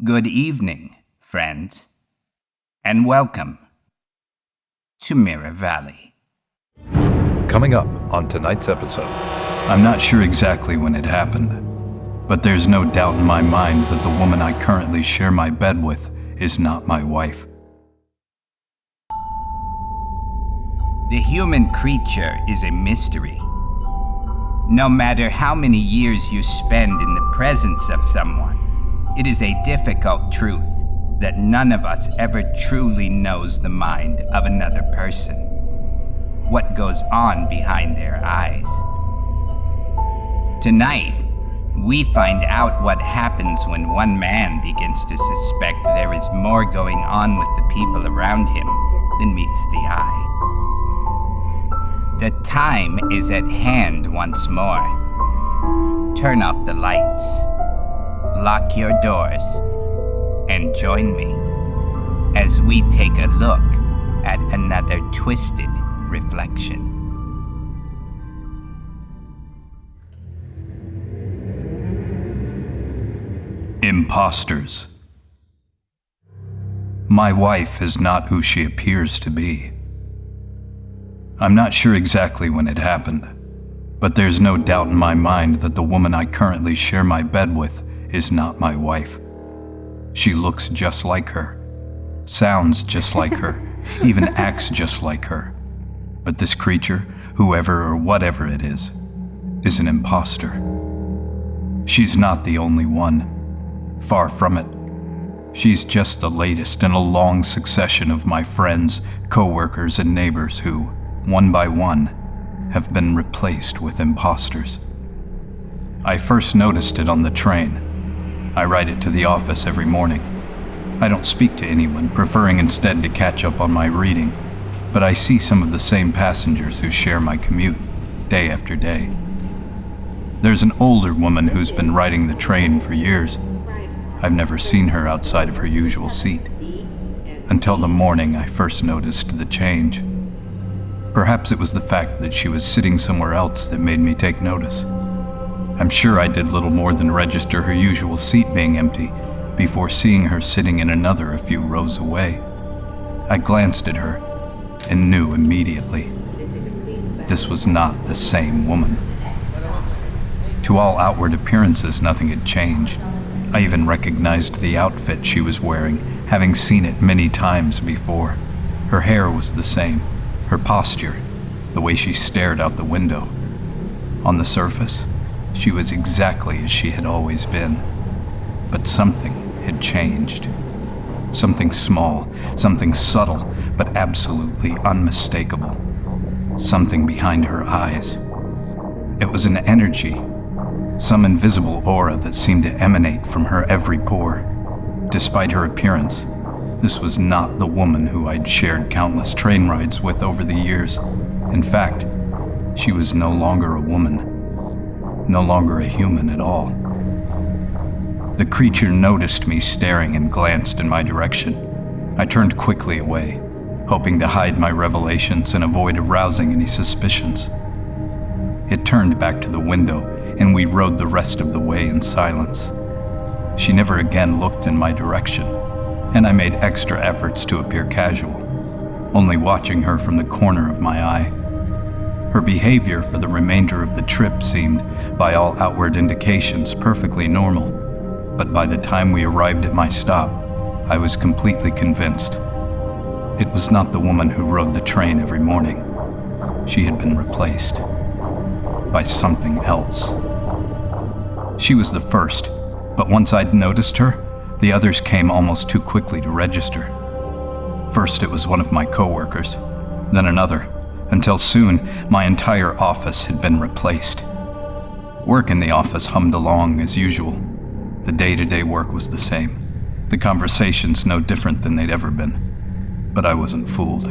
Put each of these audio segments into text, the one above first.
Good evening, friends, and welcome to Mirror Valley. Coming up on tonight's episode. I'm not sure exactly when it happened, but there's no doubt in my mind that the woman I currently share my bed with is not my wife. The human creature is a mystery. No matter how many years you spend in the presence of someone, it is a difficult truth that none of us ever truly knows the mind of another person, what goes on behind their eyes. Tonight, we find out what happens when one man begins to suspect there is more going on with the people around him than meets the eye. The time is at hand once more. Turn off the lights, lock your doors, and join me as we take a look at another twisted reflection. Imposters. My wife is not who she appears to be. I'm not sure exactly when it happened, but there's no doubt in my mind that the woman I currently share my bed with is not my wife. She looks just like her, sounds just like her, even acts just like her. But this creature, whoever or whatever it is an imposter. She's not the only one. Far from it. She's just the latest in a long succession of my friends, co-workers, and neighbors who, one by one, have been replaced with imposters. I first noticed it on the train. I ride it to the office every morning. I don't speak to anyone, preferring instead to catch up on my reading, but I see some of the same passengers who share my commute, day after day. There's an older woman who's been riding the train for years. I've never seen her outside of her usual seat, until the morning I first noticed the change. Perhaps it was the fact that she was sitting somewhere else that made me take notice. I'm sure I did little more than register her usual seat being empty before seeing her sitting in another a few rows away. I glanced at her and knew immediately. This was not the same woman. To all outward appearances, nothing had changed. I even recognized the outfit she was wearing, having seen it many times before. Her hair was the same, her posture, the way she stared out the window. On the surface, she was exactly as she had always been. But something had changed. Something small, something subtle, but absolutely unmistakable. Something behind her eyes. It was an energy, some invisible aura that seemed to emanate from her every pore. Despite her appearance, this was not the woman who I'd shared countless train rides with over the years. In fact, she was no longer a woman. No longer a human at all. The creature noticed me staring and glanced in my direction. I turned quickly away, hoping to hide my revelations and avoid arousing any suspicions. It turned back to the window, and we rode the rest of the way in silence. She never again looked in my direction, and I made extra efforts to appear casual, only watching her from the corner of my eye. Her behavior for the remainder of the trip seemed, by all outward indications, perfectly normal, but by the time we arrived at my stop, I was completely convinced. It was not the woman who rode the train every morning. She had been replaced by something else. She was the first, but once I'd noticed her, the others came almost too quickly to register. First it was one of my co-workers, then another, until soon my entire office had been replaced. Work in the office hummed along as usual. The day-to-day work was the same, the conversations no different than they'd ever been. But I wasn't fooled.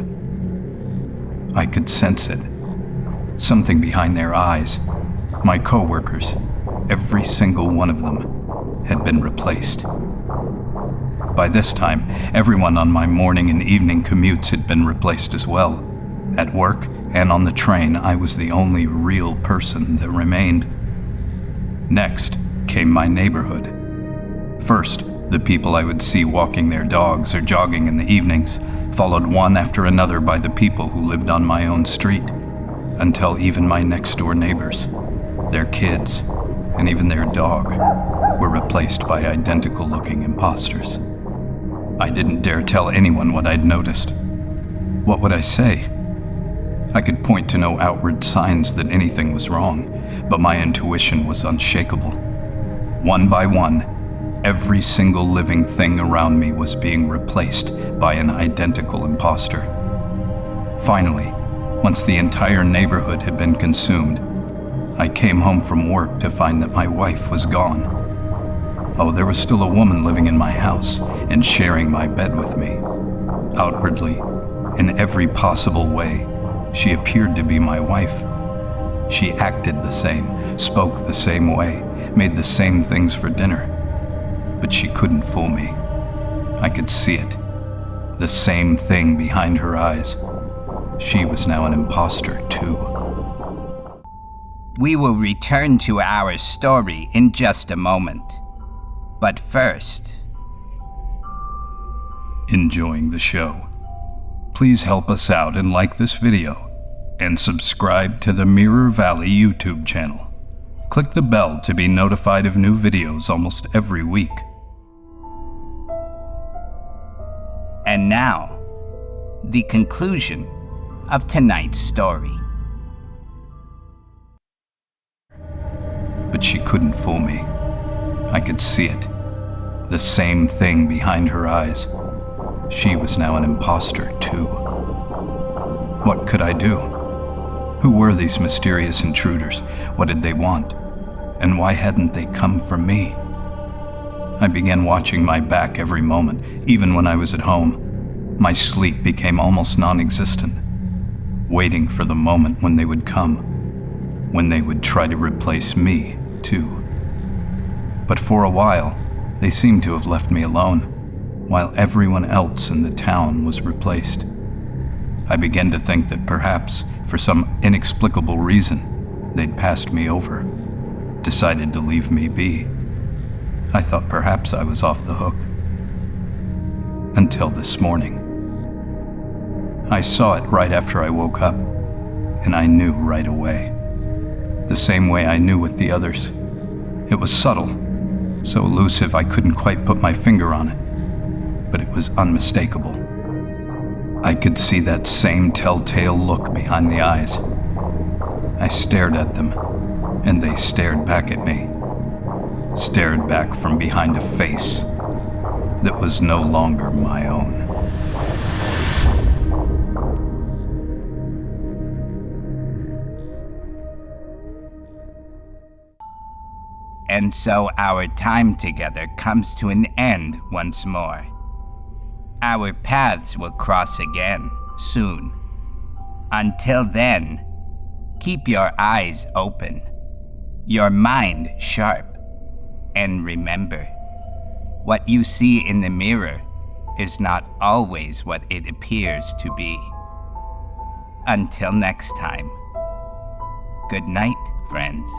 I could sense it. Something behind their eyes. My co-workers, every single one of them, had been replaced. By this time, everyone on my morning and evening commutes had been replaced as well. At work and on the train, I was the only real person that remained. Next came my neighborhood. First, The people I would see walking their dogs or jogging in the evenings, followed one after another by the people who lived on my own street, until even my next-door neighbors, their kids, and even their dog were replaced by identical-looking imposters. I didn't dare tell anyone what I'd noticed. What would I say? I could point to no outward signs that anything was wrong, but my intuition was unshakable. One by one, every single living thing around me was being replaced by an identical imposter. Finally, once the entire neighborhood had been consumed, I came home from work to find that my wife was gone. Oh, there was still a woman living in my house and sharing my bed with me. Outwardly, in every possible way, she appeared to be my wife. She acted the same, spoke the same way, made the same things for dinner. But she couldn't fool me. I could see it. The same thing behind her eyes. She was now an imposter, too. We will return to our story in just a moment. But first, Enjoying the show? Please help us out and like this video, and subscribe to the Mirror Valley YouTube channel. Click the bell to be notified of new videos almost every week. and now, the conclusion of tonight's story. But she couldn't fool me. I could see it. The same thing behind her eyes. She was now an imposter, too. What could I do? Who were these mysterious intruders? What did they want? And why hadn't they come for me? I began watching my back every moment, even when I was at home. My sleep became almost non-existent, waiting for the moment when they would come, when they would try to replace me, too. But for a while, they seemed to have left me alone, while everyone else in the town was replaced. I began to think that perhaps, for some inexplicable reason, they'd passed me over, decided to leave me be. I thought perhaps I was off the hook. Until this morning. I saw it right after I woke up, and I knew right away. The same way I knew with the others. It was subtle, so elusive I couldn't quite put my finger on it, but it was unmistakable. I could see that same telltale look behind the eyes. I stared at them, and they stared back at me. Stared back from behind a face that was no longer my own. And so our time together comes to an end once more. Our paths will cross again soon. Until then, keep your eyes open, your mind sharp, and remember, what you see in the mirror is not always what it appears to be. Until next time, good night, friends.